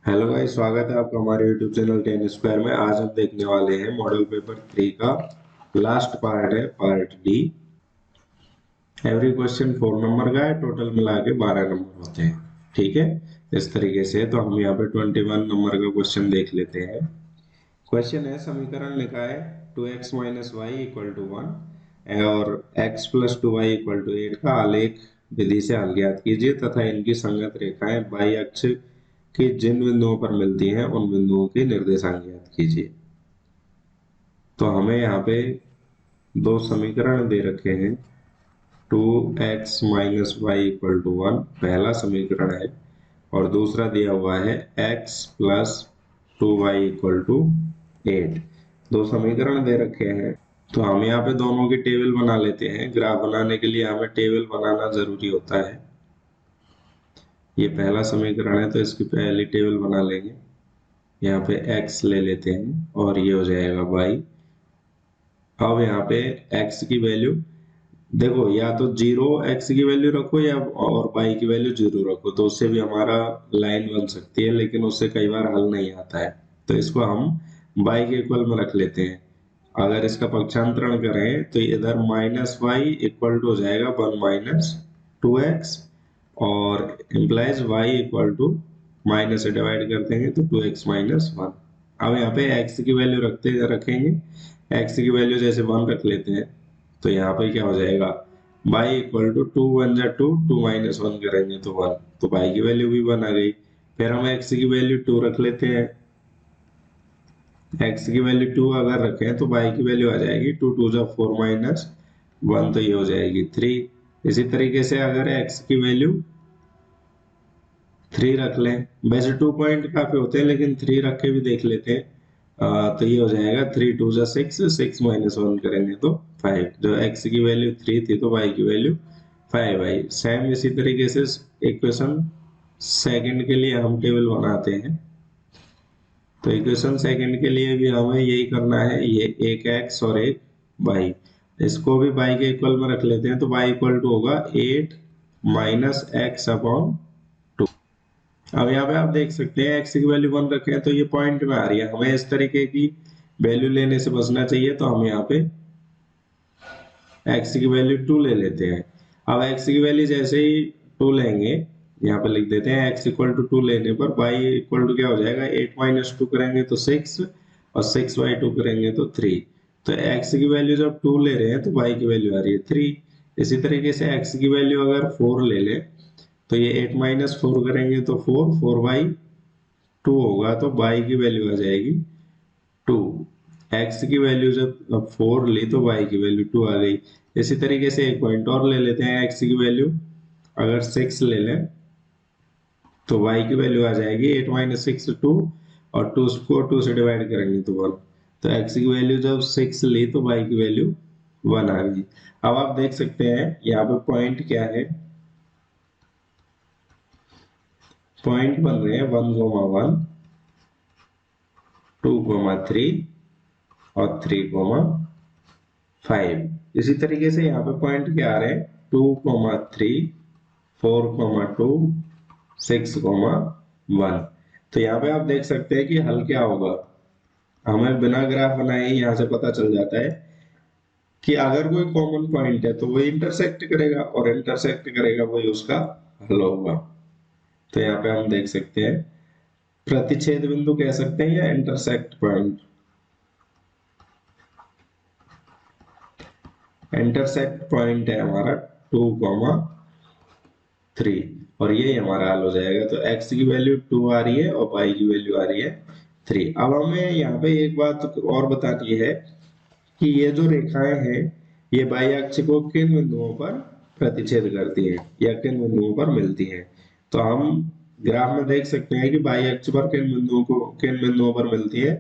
Hello guys, स्वागत है आपका हमारे यूट्यूब चैनल टेन स्क्वायर में। आज हम देखने वाले हैं मॉडल पेपर 3 का लास्ट पार्ट है, part D. Every question 4 number का है, टोटल मिला के 12 नंबर होते हैं। ठीक है, इस तरीके से तो हम यहाँ पे 21 नंबर का क्वेश्चन देख लेते हैं। क्वेश्चन है, समीकरण लिखा है 2x minus Y equal to 1 और x plus 2y equal to 8 का आलेख विधि से हल ज्ञात कीजिए तथा इनकी संगत रेखाएं बाई अक्ष की जिन बिंदुओं पर मिलती हैं उन बिंदुओं की निर्देशांक ज्ञात कीजिए। तो हमें यहाँ पे दो समीकरण दे रखे हैं। 2x minus Y equal to 1 पहला समीकरण है और दूसरा दिया हुआ है x plus 2y equal to 8। दो समीकरण दे रखे हैं, तो हम यहाँ पे दोनों की टेबल बना लेते हैं। ग्राफ बनाने के लिए हमें टेबल बनाना जरूरी होता है। ये पहला समीकरण है तो इसकी पहली टेबल बना लेंगे। यहाँ पे x ले लेते हैं और ये हो जाएगा y। अब यहाँ पे x की वैल्यू देखो, या तो जीरो x की वैल्यू रखो या और y की वैल्यू जीरो रखो, तो उससे भी हमारा लाइन बन सकती है, लेकिन उससे कई बार हल नहीं आता है। तो इसको हम y के इक्वल में रख लेते हैं। अगर इसका पक्षांतरण करें तो इधर माइनस वाई इक्वल टू हो जाएगा 1 माइनस 2x, और implies y equal to minus से डिवाइड कर देंगे तो 2x माइनस 1। अब यहाँ पे x की वैल्यू रखेंगे। x की वैल्यू जैसे 1 रख लेते हैं तो यहाँ पे क्या हो जाएगा, y इक्वल टू 2 1 जा 2, 2 माइनस 1 करेंगे तो 1, तो y की वैल्यू भी 1 आ गई। फिर हम x की वैल्यू 2 रख लेते हैं। x की वैल्यू 2 अगर रखें तो y की वैल्यू आ जाएगी 2 2 जा 4 माइनस 1, तो ये हो जाएगी 3। इसी तरीके से अगर x की वैल्यू 3 रख लें, वैसे 2 पॉइंट काफी होते हैं लेकिन 3 रख के भी देख लेते हैं। तो ये हो जाएगा 3 2 जा 6, 6 माइनस 1 करेंगे तो 5। जो x की वैल्यू 3 थी तो y की वैल्यू 5 आई। सेम इसी तरीके से इक्वेशन सेकंड के लिए हम टेबल बनाते हैं। तो इक्वेशन सेकंड के लिए भी हमें यही करना है, ये एक x और एक y। इसको भी y के इक्वल में रख लेते हैं तो y इक्वल टू होगा 8 माइनस एक्स अपॉन। अब यहाँ पे आप देख सकते हैं x की वैल्यू 1 रखे हैं तो ये पॉइंट में आ रही है। हमें इस तरीके की वैल्यू लेने से बचना चाहिए, तो हम यहाँ पे x की वैल्यू 2 ले लेते हैं। अब x की वैल्यू जैसे ही 2 लेंगे, यहाँ पे लिख देते हैं x इक्वल टू 2 लेने पर y इक्वल टू क्या हो जाएगा, 8 माइनस 2 करेंगे तो 6, और 6y2 करेंगे तो 3। तो x की वैल्यू जब 2 ले रहे हैं तो y की वैल्यू आ रही है 3। इसी तरीके से x की वैल्यू अगर 4 ले ले तो ये 8 माइनस 4 करेंगे तो 4, 4y2 होगा तो y की वैल्यू आ जाएगी 2। x की वैल्यू जब 4 ली तो y की वैल्यू 2 आ गई। इसी तरीके से एक पॉइंट और ले लेते हैं। x की वैल्यू अगर 6 ले लें तो y की वैल्यू आ जाएगी 8 माइनस 6 2, और 2 को 2 से डिवाइड करेंगे तो 1। तो x की वैल्यू जब 6 ली तो y की वैल्यू 1 आ गई। अब आप देख सकते हैं यहाँ पे पॉइंट क्या है, पॉइंट बन रहे हैं 1, 1, 2, 3 और 3, 5। इसी तरीके से यहाँ पे पॉइंट क्या आ रहे हैं, 2, 3, 4, 2, 6, 1। तो यहाँ पे आप देख सकते हैं कि हल क्या होगा। हमें बिना ग्राफ बनाए ही यहाँ से पता चल जाता है कि अगर कोई कॉमन पॉइंट है तो वो इंटरसेक्ट करेगा, और इंटरसेक्ट करेगा वही उसका हल होगा। तो यहाँ पे हम देख सकते हैं प्रतिच्छेद बिंदु कह सकते हैं या इंटरसेक्ट पॉइंट। इंटरसेक्ट पॉइंट है हमारा 2, 3, और ये हमारा हल हो जाएगा। तो x की वैल्यू 2 आ रही है और y की वैल्यू आ रही है 3। अब हमें यहाँ पे एक बात और बतानी है कि ये जो रेखाएं हैं ये बाह्य अक्ष को किन बिंदुओं पर प्रतिच्छेद करती हैं या किन बिंदुओं पर मिलती हैं। तो हम ग्राफ में देख सकते हैं कि बाह्य अक्ष पर किन बिंदुओं पर मिलती है।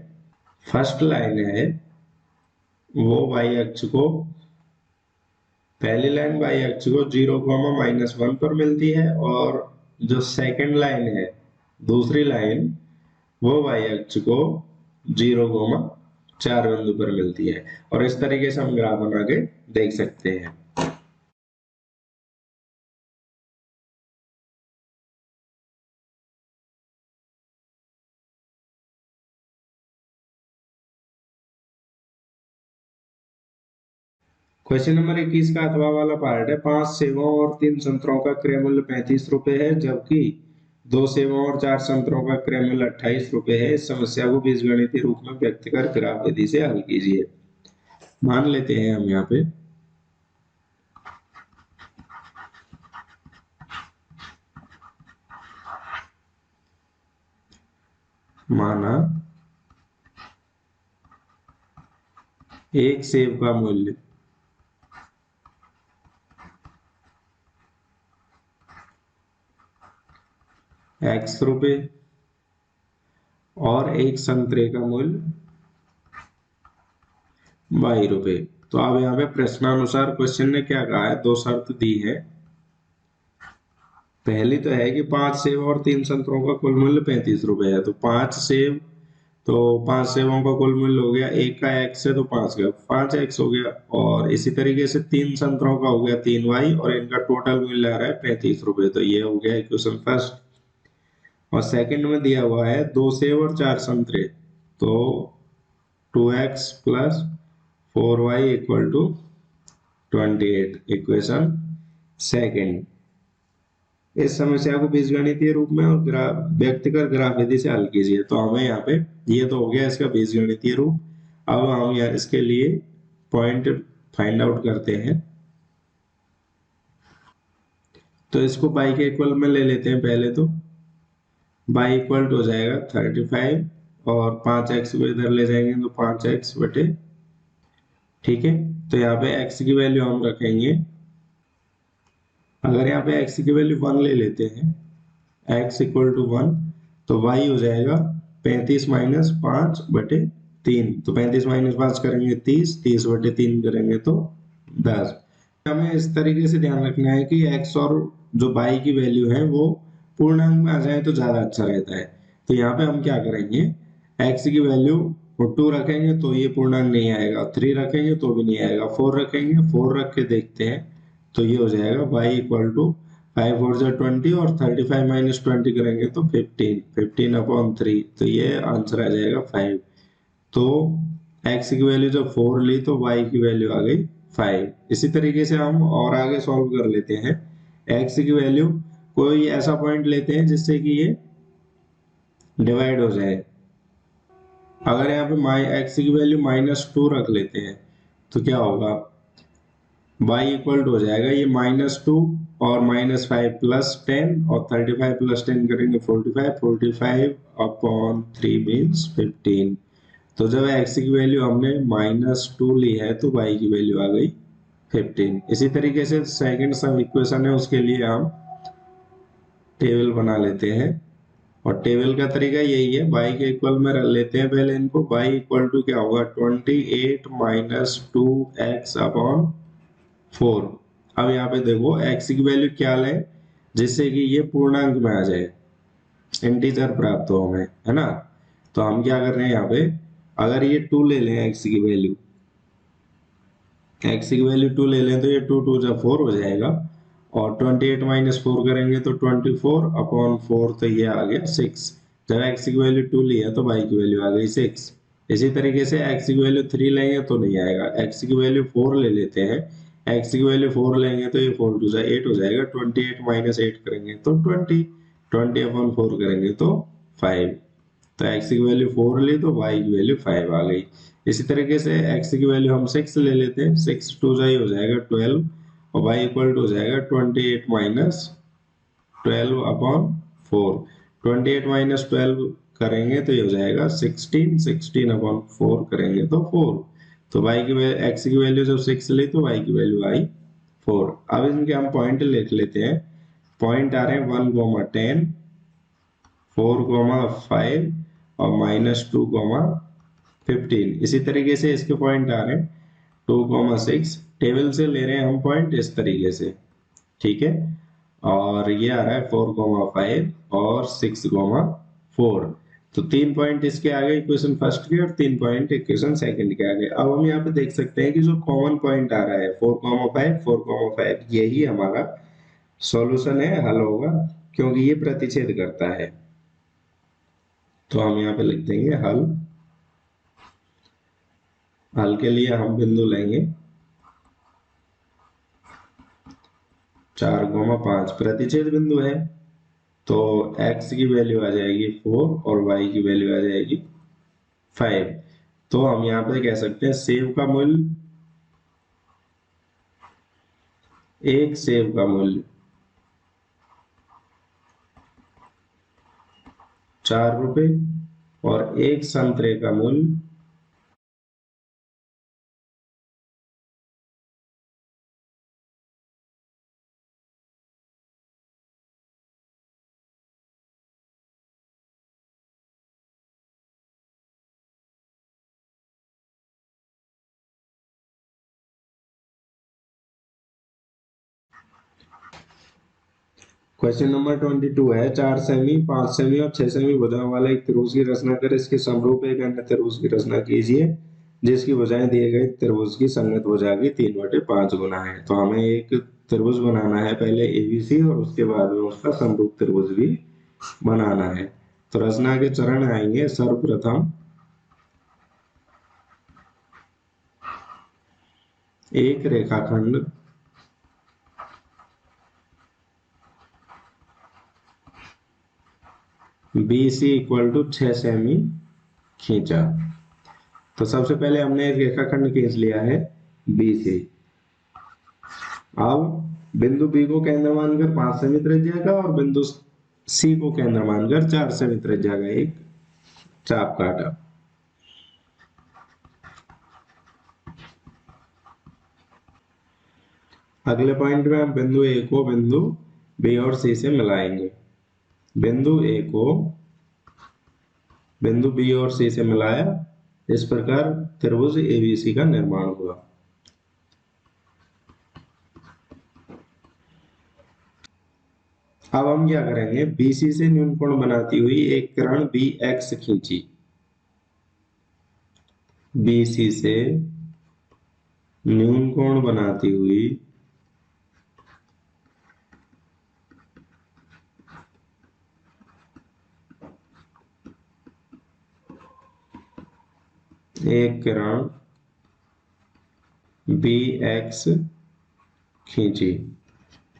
फर्स्ट लाइन है वो बाह्य अक्ष को, पहली लाइन बाई अक्ष को 0, -1 पर मिलती है, और जो सेकंड लाइन है दूसरी लाइन वो बाई अक्ष को 0, 4 बिंदु पर मिलती है। और इस तरीके से हम ग्राफ बना के देख सकते हैं। क्वेश्चन नंबर 21 का अथवा वाला पार्ट है। 5 सेवों और 3 संतरों का क्रय मूल्य 35 रुपए है, जबकि 2 सेवों और 4 संतरों का क्रय मूल्य 28 रुपए है। इस समस्या को बीजगणितीय रूप में व्यक्त कर ग्राफ विधि से हल कीजिए। मान लेते हैं हम यहाँ पे माना एक सेब का मूल्य x रुपए और एक संतरे का मूल्य ₹22। तो अब यहाँ पे प्रश्नानुसार क्वेश्चन ने क्या कहा है, दो शर्त दी है। पहली तो है कि 5 सेब और 3 संतरों का कुल मूल्य 35 रुपए है। तो 5 सेब, तो 5 सेबों का कुल मूल्य हो गया, एक का x है तो 5 का 5x हो गया, और इसी तरीके से 3 संतरों का हो गया 3y, और इनका टोटल मूल्य आ रहा है 35 रुपए। तो ये हो गया इक्वेशन फर्स्ट। और सेकंड में दिया हुआ है 2 सेब और 4 संतरे, तो 2x plus 4y equal to 28, equation second. इस समस्या को बीजगणितीय रूप में और ग्राफ व्यक्त कर ग्राफ विधि से हल कीजिए। तो हमें यहाँ पे ये तो हो गया इसका बीजगणितीय रूप। अब हम यहाँ इसके लिए पॉइंट फाइंड आउट करते हैं। तो इसको बाई के इक्वल में ले लेते हैं पहले। तो बाई इक्वल टू हो जाएगा 35, और 5x को इधर ले जाएंगे तो 5x बटे, ठीक है। तो यहाँ पे x की वैल्यू हम रखेंगे, अगर यहाँ पे x की वैल्यू 1 ले लेते हैं, x इक्वल टू 1, तो y हो जाएगा 35 माइनस 5 बटे 3। तो 35 माइनस 5 करेंगे 30, 30 बटे 3 करेंगे तो 10। हमें इस तरीके से ध्यान रखना है कि x और जो y की वैल्यू है वो पूर्णांक में आ जाए तो ज्यादा अच्छा रहता है। तो यहाँ पे हम क्या करेंगे, x की वैल्यू 2 रखेंगे तो ये पूर्णांक नहीं आएगा, 3 रखेंगे तो भी नहीं आएगा, 4 रखेंगे, 4 रख के देखते हैं तो ये हो जाएगा y इक्वल टू 5 4 जा 20, और 35 माइनस 20 करेंगे तो 15, 15 अपॉन 3, तो ये आंसर आ जाएगा 5। तो x की वैल्यू जब 4 ली तो y की वैल्यू आ गई 5। इसी तरीके से हम और आगे सॉल्व कर लेते हैं। x की वैल्यू, कोई ऐसा पॉइंट लेते हैं जिससे कि ये डिवाइड हो जाए। अगर यहाँ पे x की वैल्यू -2 रख लेते हैं तो क्या होगा, y इक्वल टू हो जाएगा ये -2 और -5 प्लस 10, और 35 प्लस 10 करेंगे 45, 45 अपॉन 3 मीन्स 15। तो जब x की वैल्यू हमने -2 ली है तो y की वैल्यू आ गई 15। इसी तरीके से सेकंड सब इक्वेशन है, उसके लिए हम टेबल बना लेते हैं। और टेबल का तरीका यही है, y के इक्वल में रख लेते हैं पहले इनको। y इक्वल टू क्या होगा, 28 माइनस 2x अपॉन 4। अब यहाँ पे देखो x की वैल्यू क्या लें जिससे कि ये पूर्णांक में आ जाए, इंटीजर प्राप्त हो हमें, है ना। तो हम क्या कर रहे हैं यहाँ पे, अगर ये 2 ले लें x की वैल्यू, x की वैल्यू 2 ले लें तो ये 2 2 जा 4 हो जाएगा, और 28 माइनस 4 करेंगे तो 24 अपॉन 4, तो ये आ गया 6। जब x की वैल्यू 2 ली है तो y की वैल्यू आ गई 6। इसी तरीके से x की वैल्यू 3 लेंगे तो नहीं आएगा, x की वैल्यू 4 ले लेते हैं, x की वैल्यू 4 लेंगे तो ये 4 2 जा 8 हो जाएगा, 28 माइनस 8 करेंगे तो 20, 20 अपॉन 4 करेंगे तो 5। तो x की वैल्यू 4 ली तो y की वैल्यू 5 आ गई। इसी तरीके से x की वैल्यू हम 6 ले लेते हैं, 6 2 जा हो जाएगा 12, और y इक्वल टू हो जाएगा 28 माइनस 12 अपॉन 4। 28 माइनस 12 करेंगे तो ये हो जाएगा 16, 16 अपॉन 4 करेंगे तो 4। तो y की वैल्यू, x की वैल्यू जब 6 ली तो y की वैल्यू आई 4। अब इनके हम पॉइंट लिख लेते हैं। पॉइंट आ रहे हैं 1, 10, 4, 5 और -2, 15। इसी तरीके से इसके पॉइंट आ रहे हैं 2, 6। टेबल से ले रहे हैं हम पॉइंट इस तरीके से, ठीक है। और ये आ रहा है 4, 5 और 6, 4। तो 3 पॉइंट इसके आगे इक्वेशन फर्स्ट के, और 3 पॉइंट इक्वेशन सेकंड के आगे। अब हम यहाँ पे देख सकते हैं कि जो कॉमन पॉइंट आ रहा है 4, 5, 4, 5, यही हमारा सॉल्यूशन है, हल होगा, क्योंकि ये प्रतिच्छेद करता है। तो हम यहाँ पे लिख देंगे हल। हल के लिए हम बिंदु लेंगे 4,5 प्रतिच्छेद बिंदु है, तो x की वैल्यू आ जाएगी 4 और y की वैल्यू आ जाएगी 5। तो हम यहाँ पे कह सकते हैं सेब का मूल्य, एक सेब का मूल्य 4 रुपए और एक संतरे का मूल्य 22 है। 4 सेमी, 5 सेमी और 6 सेमी भुजाओं वाला एक त्रिभुज की रचना कर इसके समरूप एक अन्य त्रिभुज की रचना कीजिए जिसकी भुजाएं दिए गए त्रिभुज की संगत भुजा की 3/5 गुना है। तो हमें एक त्रिभुज बनाना है पहले एबीसी, और उसके बाद में उसका समरूप त्रिभुज भी बनाना है। तो रचना के चरण आएंगे। सर्वप्रथम एक रेखाखंड BC इक्वल टू 6 सेमी खींचा। तो सबसे पहले हमने एक रेखाखंड खींच लिया है BC। अब बिंदु B को केंद्र मानकर 5 सेमी त्रिज्या का और बिंदु C को केंद्र मानकर 4 सेमी त्रिज्या का एक चाप काटा। अगले पॉइंट में हम बिंदु A को बिंदु B और C से मिलाएंगे। बिंदु A को बिंदु B और C से मिलाया, इस प्रकार त्रिभुज ABC का निर्माण हुआ। अब हम क्या करेंगे, BC से न्यून कोण बनाती हुई एक किरण BX खींची। BC से न्यून कोण बनाती हुई एक किरण BX खींची।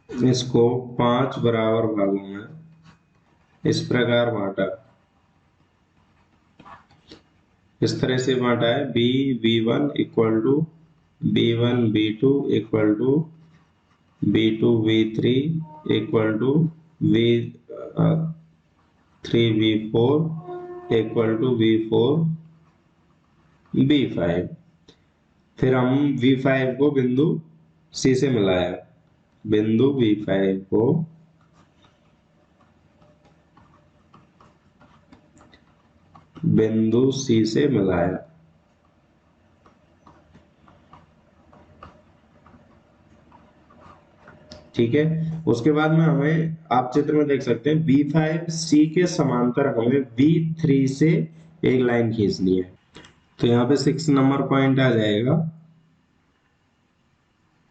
इसको 5 बराबर भागों में इस प्रकार बांटा। इस तरह से बांटा है, B1 equal to B1 B2 equal to B2 B3 equal to B3 B4 equal to B4 B5। फिर हम V5 को बिंदु C से मिलाया। बिंदु B5 को बिंदु C से मिलाया। ठीक है। उसके बाद में हमें, आप चित्र में देख सकते हैं, B5 C के समांतर हमें B3 से एक लाइन खींचनी है। तो यहाँ पे 6 नंबर पॉइंट आ जाएगा।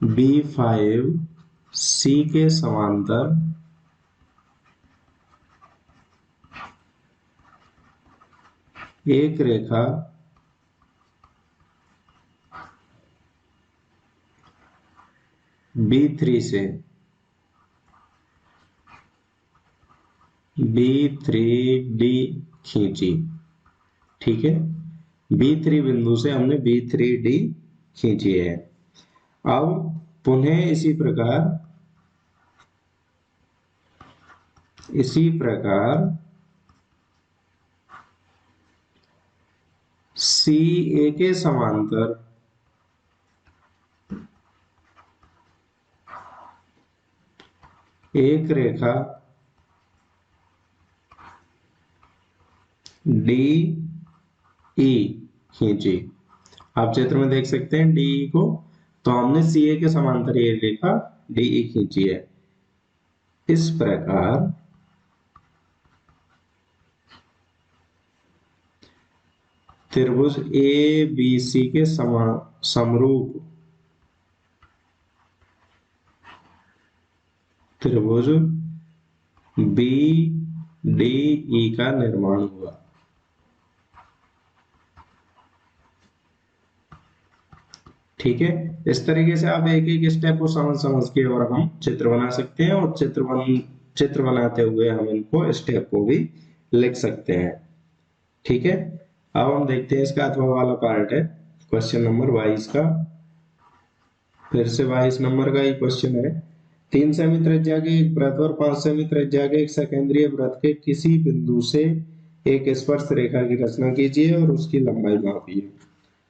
B5 C के समांतर एक रेखा B3 से B3D खींची। ठीक है, B3 बिंदु से हमने B3D खींची है। अब पुनः इसी प्रकार CA के समांतर एक रेखा DE खींची। आप चित्र में देख सकते हैं DE को। तो हमने CA के समांतर ये रेखा DE खींची है। इस प्रकार त्रिभुज ABC के समरूप त्रिभुज BDE का निर्माण हुआ। ठीक है, इस तरीके से आप एक एक स्टेप को समझ समझ के और हम चित्र बना सकते हैं, और चित्र बनाते हुए हम इनको स्टेप को भी लिख सकते हैं। ठीक है, अब हम देखते हैं इसका अथवा वाला पार्ट है क्वेश्चन नंबर 22 का। फिर से 22 नंबर का ही क्वेश्चन है। 3 सेमी त्रिज्या के एक वृत्त और 5 सेमी त्रिज्या के एक सकेंद्रीय वृत्त के किसी बिंदु से एक स्पर्श रेखा की रचना कीजिए और उसकी लंबाई मापिए।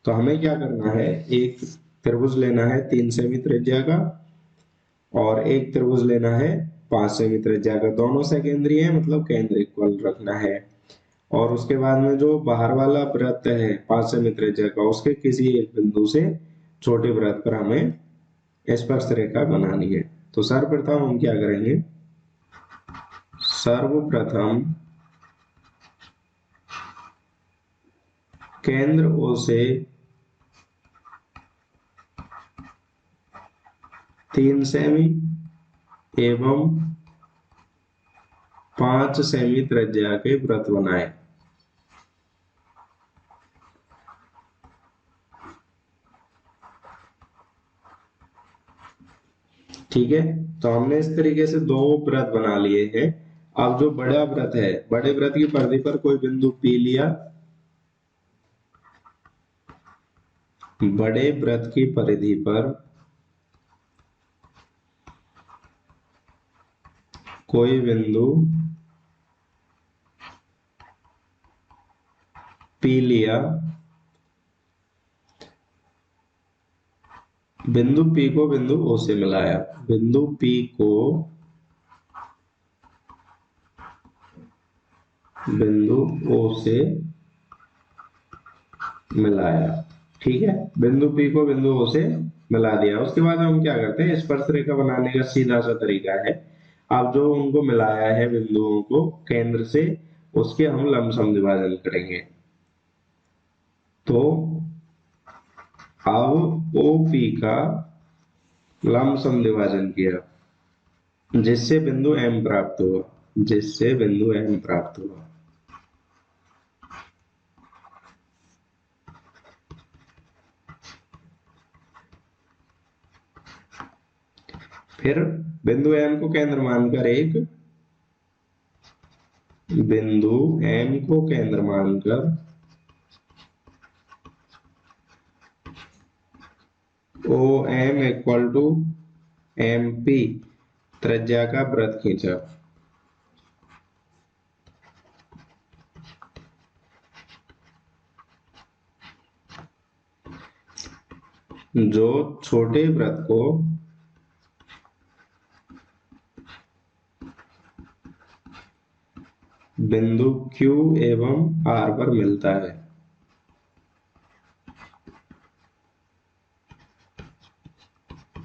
तो हमें क्या करना है, एक त्रिभुज लेना है 3 सेमी त्रिज्या का, और एक त्रिभुज लेना है 5 सेमी त्रिज्या का। दोनों सेकेंद्रीय है, मतलब केंद्र इक्वल रखना है। और उसके बाद में जो बाहर वाला वृत्त है 5 सेमी त्रिज्या का, उसके किसी एक बिंदु से छोटे वृत्त पर हमें स्पर्श रेखा बनानी है। तो सर्वप्रथम हम क्या करेंगे, सर्वप्रथम केंद्र ओ से 3 सेमी एवं 5 सेमी त्रिज्या के वृत्त बनाए। ठीक है, तो हमने इस तरीके से दो वृत्त बना लिए हैं। अब जो बड़ा वृत्त है, बड़े वृत्त की परिधि पर कोई बिंदु P लिया, बड़े वृत्त की परिधि पर कोई बिंदु P लिया, बिंदु P को बिंदु O से मिलाया, बिंदु P को बिंदु O से मिलाया। ठीक है, बिंदु P को बिंदु O से मिला दिया। उसके बाद हम क्या करते हैं, स्पर्श रेखा बनाने का सीधा सा तरीका है। अब जो उनको मिलाया है बिंदुओं को केंद्र से, उसके हम लमसम विभाजन करेंगे। तो अब OP का लमसम विभाजन किया, जिससे बिंदु M प्राप्त हुआ, जिससे बिंदु M प्राप्त हुआ। फिर बिंदु M को केंद्र मानकर बिंदु M को केंद्र मानकर OM इक्वल टू MP त्रिज्या का वृत्त खींचा। जो छोटे वृत्त को बिंदु Q एवं R पर मिलता है,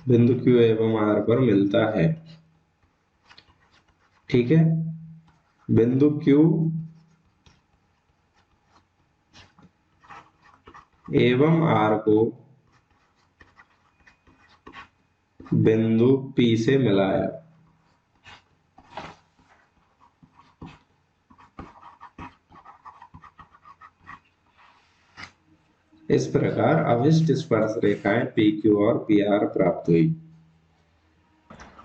बिंदु Q एवं R पर मिलता है। ठीक है, बिंदु Q एवं R को बिंदु P से मिलाया। इस प्रकार अभिष्ट स्पर्श रेखाएं PQ और PR प्राप्त हुई।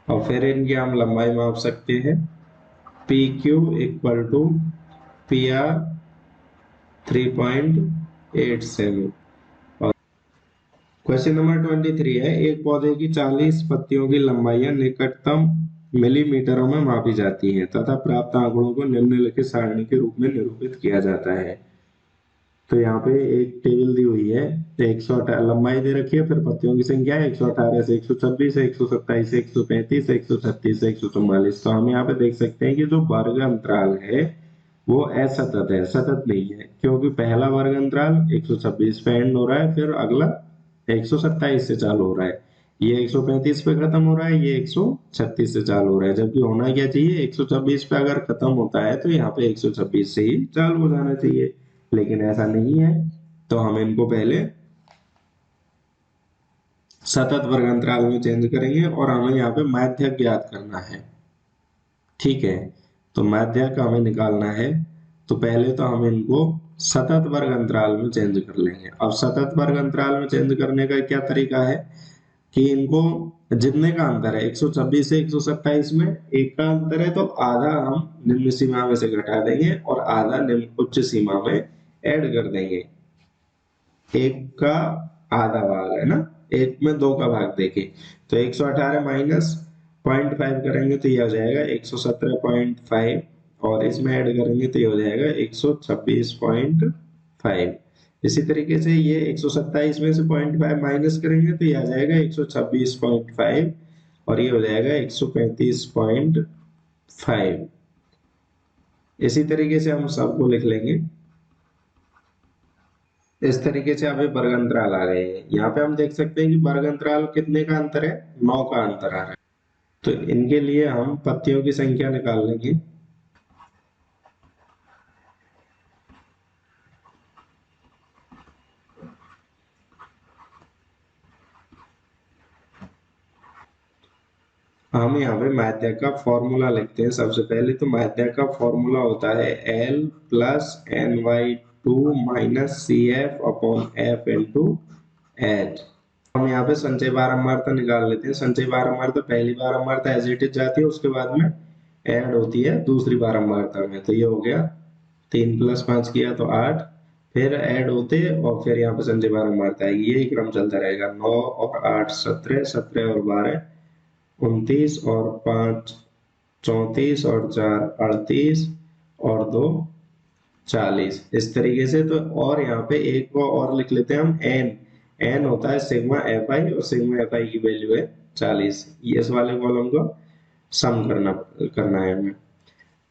और फिर इनकी हम लंबाई माप सकते हैं। PQ इक्वल टू PR 3.8 सेमी। और क्वेश्चन नंबर 23 है, एक पौधे की 40 पत्तियों की लंबाइयां निकटतम मिलीमीटरों में मापी जाती हैं तथा प्राप्त आंकड़ों को निम्नलिखित सारणी के रूप में निरूपित किया जाता है। तो यहाँ पे एक टेबल दी हुई है, 118 लंबाई दे रखी है, फिर पत्तियों की संख्या है 118 से 126 127 से 135 136 से 144। तो हम यहाँ पे देख सकते हैं कि जो वर्ग अंतराल है वो असतत है, सतत नहीं है, क्योंकि पहला वर्ग अंतराल 126 पे एंड हो रहा है, फिर अगला 127 से चालू हो रहा है, ये 135 पे खत्म हो रहा है, ये 136 से चालू हो रहा है। जबकि होना क्या चाहिए, 126 पे अगर खत्म होता है तो यहाँ पे 126 से ही चालू हो जाना चाहिए, लेकिन ऐसा नहीं है। तो हम इनको पहले सतत वर्ग अंतराल में चेंज करेंगे और हमें यहाँ पे माध्यक ज्ञात करना है। ठीक है, तो माध्यक हमें निकालना है तो पहले तो हम इनको सतत वर्ग अंतराल में चेंज कर लेंगे। अब सतत वर्ग अंतराल में चेंज करने का क्या तरीका है कि इनको जितने का अंतर है 126 से 127 में एक का अंतर है, तो आधा हम निम्न सीमा में से घटा देंगे और आधा निम्न उच्च सीमा में ऐड कर देंगे। एक का आधा भाग है ना, एक में दो का भाग देके, तो 118 माइनस 0.5 करेंगे तो ये हो जाएगा 117.5 और इसमें ऐड करेंगे तो ये हो जाएगा 126.5। इसी तरीके से ये 127 में से 0.5 माइनस करेंगे तो ये आ जाएगा 126.5 और ये हो जाएगा 135.5। इसी तरीके से हम सबको लिख लेंगे। इस तरीके से अभी वर्ग अंतराल आ गए हैं। यहाँ पे हम देख सकते हैं कि वर्ग अंतराल कितने का अंतर है, 9 का अंतर आ रहा है। तो इनके लिए हम पत्तियों की संख्या निकाल लेंगे। हम यहाँ पे माध्यक का फॉर्मूला लिखते हैं। सबसे पहले तो माध्यक का फॉर्मूला होता है L plus NY2 minus CF upon F into H। हम यहाँ पे संचय बारंबारता निकाल लेते हैं। संचय बारंबारता पहली बारंबारता एज इट इज जाती है, उसके बाद में ऐड होती है दूसरी बारंबारता में। तो ये हो गया 3 प्लस 5 किया तो 8, फिर ऐड होते और फिर यहाँ पे संचय बारंबारता आएगी। यही क्रम चलता रहेगा। 9 और 8 17, 17 और 12 29 और 5 34 और 4 38 और 2 40। इस तरीके से। तो और यहाँ पे एक को और लिख लेते हैं हम, एन होता है सिग्मा एफ आई और सिग्मा एफ आई की वैल्यू है 40। ये इस वाले कॉलम को सम करना है हमें।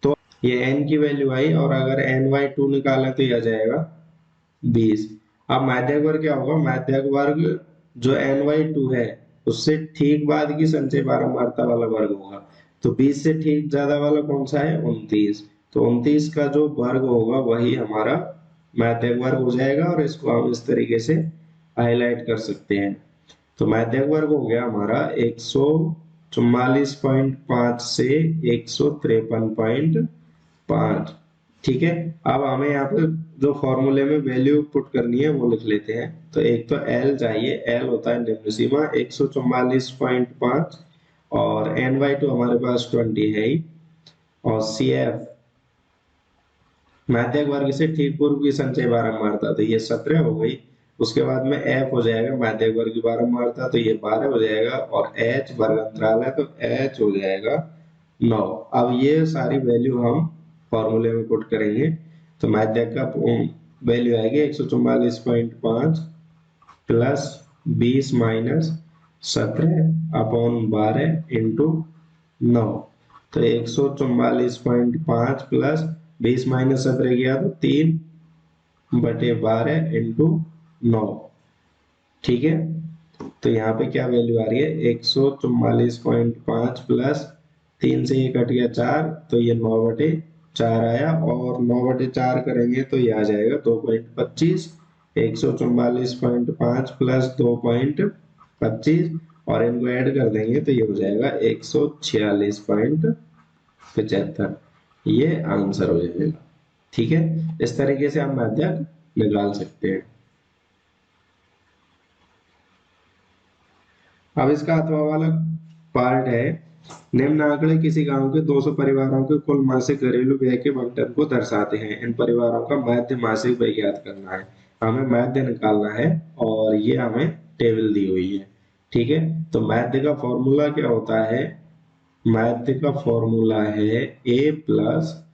तो ये एन की वैल्यू आई और अगर NY2 निकालें तो यह आ जाएगा 20। अब माध्यक वर्ग क्या होगा, माध्यक वर्ग जो NY2 है उससे ठीक बाद की संचय बारंबारता वाला वर्ग होगा। तो 20 से ठीक ज्यादा वाला कौन सा है, 29। तो 29 का जो वर्ग होगा वही हमारा माध्यक वर्ग हो जाएगा और इसको हम इस तरीके से हाईलाइट कर सकते हैं। तो माध्यक वर्ग हो गया हमारा 144.5 से 153.5। ठीक है। अब हमें यहाँ पे जो फॉर्मूले में वैल्यू पुट करनी है वो लिख लेते हैं। तो एक तो L चाहिए, L होता है निम्न सीमा 144.5 और NY2 हमारे पास 20 है ही, और CF माध्यक वर्ग से ठीक पूर्व की संचय बारंबारता तो ये 17 हो गई। उसके बाद में F हो जाएगा माध्यक वर्ग की बारंबारता तो ये 12 हो जाएगा और H वर्ग अंतराल है तो H हो जाएगा 9। अब ये सारी वैल्यू हम फॉर्मूले में पुट करेंगे। तो माध्यक का वैल्यू आएगी 144.5 प्लस 20 माइनस 17 अपॉन 12 इंटू 9। तो 144.5 प्लस 20 माइनस 17 किया तो 3/12 इंटू 9। ठीक है। तो यहाँ पे क्या वैल्यू आ रही है, 144.5 प्लस 3 से ये कट गया 4 तो ये 9/4 आया और 9/4 करेंगे तो ये आ जाएगा 2.25। 144.5 प्लस 2.25 और इनको ऐड कर देंगे तो ये हो जाएगा 146.75। ये आंसर हो जाएगा। ठीक है। इस तरीके से हम माध्यक निकाल सकते हैं। अब इसका अथवा वाला पार्ट है, निम्न आंकड़े किसी गांव के 200 परिवारों के कुल मासिक घरेलू व्यय के बंटन को दर्शाते हैं। इन परिवारों का माध्य मासिक व्यय ज्ञात करना है। हमें माध्य निकालना है और ये हमें टेबल दी हुई है। ठीक है। तो माध्य का फॉर्मूला क्या होता है, माध्य का फॉर्मूला है A plus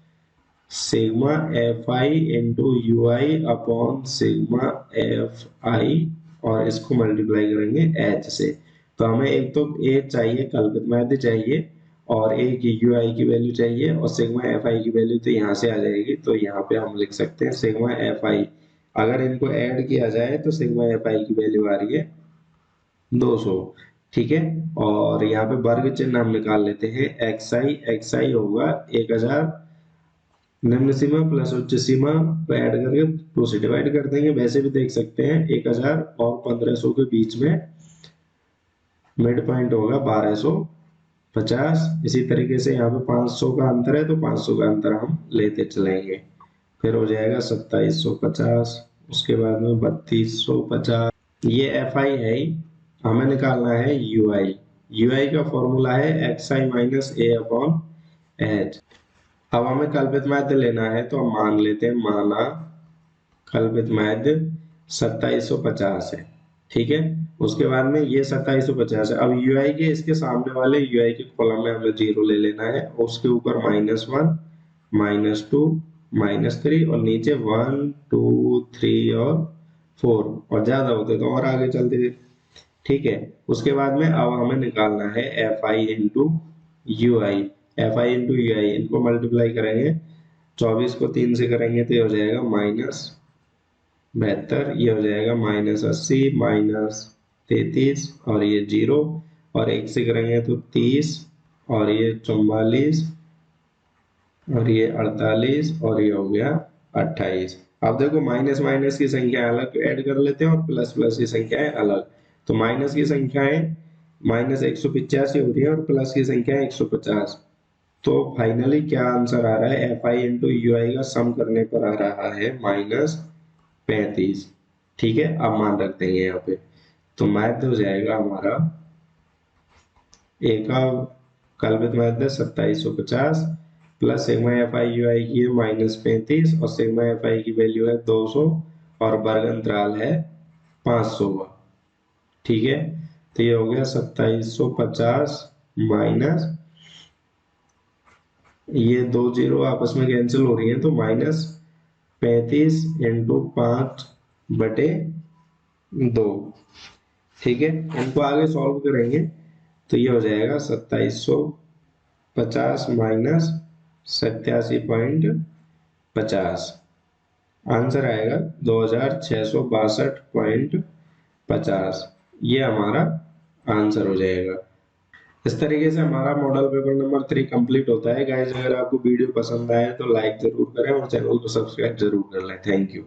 sigma F I into U I upon sigma F आई और इसको मल्टीप्लाई करेंगे H से। तो हमें एक तो A चाहिए, कल्पित माध्य चाहिए, और एक यू आई की वैल्यू चाहिए और सिग्मा एफ आई की वैल्यू तो यहाँ से आ जाएगी। तो यहाँ पे हम लिख सकते हैं सिग्मा एफ आई। अगर इनको ऐड किया जाए तो सिग्मा एफ आई की वैल्यू आ रही है 200। ठीक है। और यहाँ पे वर्ग चिन्ह हम निकाल लेते हैं। एक्स आई होगा 1000 निम्न सीमा प्लस उच्च सीमा को ऐड करके 2 से डिवाइड कर देंगे। वैसे भी देख सकते हैं 1000 और 1500 के बीच में मिड पॉइंट होगा 1250। इसी तरीके से यहाँ पे 500 का अंतर है तो 500 का अंतर हम लेते चलेंगे। फिर हो जाएगा 2750, उसके बाद में 3250। ये एफ आई है ही, हमें निकालना है यू आई। यू आई का फॉर्मूला है एक्स आई माइनस ए अपॉन एच। अब हमें कल्पित माध्य लेना है, तो हम मान लेते हैं, माना कल्पित माध्य 2750 है, ठीक है। उसके बाद में ये 2750 है। अब यू आई के इसके सामने वाले यू आई के कॉलम में हमें 0 ले लेना है, और उसके ऊपर -1, -2, -3, और नीचे 1 2 3 और 4, और ज्यादा होते तो और आगे चलते थे, ठीक है। उसके बाद में अब हमें निकालना है F I into U I. F I into U I, इनको मल्टीप्लाई करेंगे, 24 को 3 से करेंगे तो ये हो जाएगा -72, ये हो जाएगा -80, -33, और ये 0, और 1 से करेंगे तो 30, और ये 44, और ये 48, और ये हो गया 28। अब देखो माइनस माइनस की संख्या अलग ऐड कर लेते हैं और प्लस प्लस की संख्याएं अलग। तो माइनस की संख्याएं -185 हो रही है, और प्लस की संख्या 150। तो फाइनली क्या आंसर आ रहा है, एफ आई इंटू यू आई का सम करने पर आ रहा है -35, ठीक है। अब मान रख देंगे यहाँ पे, तो मैथ हो जाएगा हमारा ए का कल्पित मैथ है 2750, plus sigma F I U I की है -35, और सिग्मा एफ आई की वैल्यू है 200, और वर्ग अंतराल है 500 का, ठीक है। तो ये हो गया 2750 माइनस, ये 2 जीरो आपस में कैंसिल हो रही है, तो -35 इंटू 5/2, ठीक है। इनको आगे सॉल्व करेंगे तो ये हो जाएगा 2750 माइनस 87.50, आंसर आएगा 2662.50। ये हमारा आंसर हो जाएगा। इस तरीके से हमारा मॉडल पेपर नंबर 3 कंप्लीट होता है। गाइस, अगर आपको वीडियो पसंद आए तो लाइक जरूर करें और चैनल को सब्सक्राइब जरूर कर लें। Thank you.